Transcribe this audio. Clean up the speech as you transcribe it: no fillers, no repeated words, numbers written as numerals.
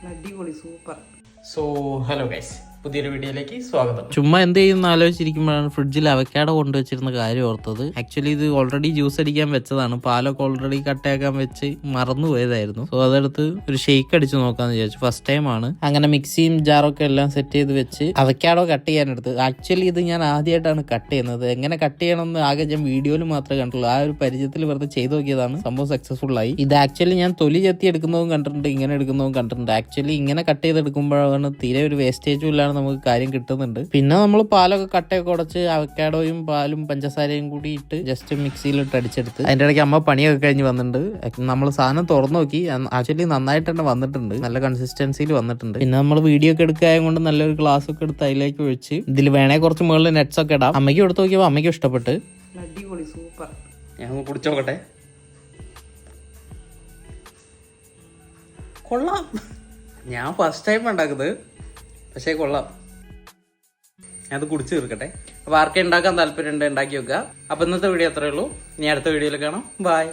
അടിപൊളി super. So hello guys, പുതിയൊരു വീഡിയോയിലേക്ക് സ്വാഗതം. ചുമ്മാ എന്ത് ചെയ്യുന്ന ആലോചിച്ചിരിക്കുമ്പോഴാണ് ഫ്രിഡ്ജിൽ അവക്കാഡോ കൊണ്ടുവച്ചിരുന്ന കാര്യം ഓർത്തത്. ആക്ച്വലി ഇത് ഓൾറെഡി ജ്യൂസ് അടിക്കാൻ വെച്ചതാണ്. പാലൊക്കെ ഓൾറെഡി കട്ടയാക്കാൻ വെച്ച് മറന്നു പോയതായിരുന്നു. സോ അതെടുത്ത് ഒരു ഷെയ്ക്ക് അടിച്ച് നോക്കാന്ന് വിചാരിച്ചു. ഫസ്റ്റ് ടൈം ആണ് അങ്ങനെ മിക്സിയും ജാറൊക്കെ എല്ലാം സെറ്റ് ചെയ്ത് വെച്ച് അവക്കാഡോ കട്ട് ചെയ്യാനെടുത്ത്. ആക്ച്വലി ഇത് ഞാൻ ആദ്യമായിട്ടാണ് കട്ട് ചെയ്യുന്നത്. എങ്ങനെ കട്ട് ചെയ്യണമെന്ന് ആകെ ഞാൻ വീഡിയോയിൽ മാത്രമേ കണ്ടുള്ളൂ. ആ ഒരു പരിചയത്തിൽ വെറുതെ ചെയ്ത് നോക്കിയതാണ്. സംഭവം സക്സസ്ഫുൾ ആയി. ഇത് ആക്ച്വലി ഞാൻ തൊലി ചെത്തി എടുക്കുന്നതും കണ്ടിട്ടുണ്ട്, ഇങ്ങനെ എടുക്കുന്നതും കണ്ടിട്ടുണ്ട്. ആക്ച്വലി ഇങ്ങനെ കട്ട് ചെയ്തെടുക്കുമ്പോഴാണ് തീരെ ഒരു വേസ്റ്റേജും ഇല്ലാതെ നമുക്ക് കാര്യം കിട്ടുന്നുണ്ട്. പിന്നെ നമ്മൾ പാലൊക്കെ കട്ടയൊക്കെ ഉടച്ച് അവക്കാഡോയും പാലും പഞ്ചസാരയും കൂടി ഇട്ട് ജസ്റ്റ് മിക്സിയിലിട്ട് അടിച്ചെടുത്ത് അതിന്റെ ഇടയ്ക്ക് അമ്മ പണിയൊക്കെ കഴിഞ്ഞ് വന്നിട്ടുണ്ട്. നമ്മൾ സാധനം തുറന്നു നോക്കി. ആക്ച്വലി നന്നായിട്ട് തന്നെ വന്നിട്ടുണ്ട്, നല്ല കൺസിസ്റ്റൻസിയിൽ വന്നിട്ടുണ്ട്. പിന്നെ നമ്മൾ വീഡിയോ ഒക്കെ എടുക്കായത് കൊണ്ട് നല്ലൊരു ഗ്ലാസ് ഒക്കെ എടുത്ത് അതിലേക്ക് ഒഴിച്ച് ഇതിൽ വേണേ കുറച്ച് മുകളിൽ നെറ്റ്സ് ഒക്കെ ഇടാം. അമ്മയ്ക്ക് എടുത്ത് നോക്കിയപ്പോൾ അമ്മയ്ക്ക് ഇഷ്ടപ്പെട്ട്. അടിപൊളി സൂപ്പർ. ഞാൻ കുടിച്ചോക്കട്ടെ. കൊള്ളാം. ഞാൻ ഫസ്റ്റ് ടൈം ഉണ്ടാക്കുന്നത്, പക്ഷേ കൊള്ളാം. ഞാനത് കുടിച്ച് തീർക്കട്ടെ. അപ്പോൾ ആർക്കെ ഉണ്ടാക്കാൻ താല്പര്യമുണ്ട് ഉണ്ടാക്കി വെക്കുക. അപ്പോൾ ഇന്നത്തെ വീഡിയോ അത്രയേ ഉള്ളൂ. ഇനി അടുത്ത വീഡിയോയിൽ കാണാം. ബൈ.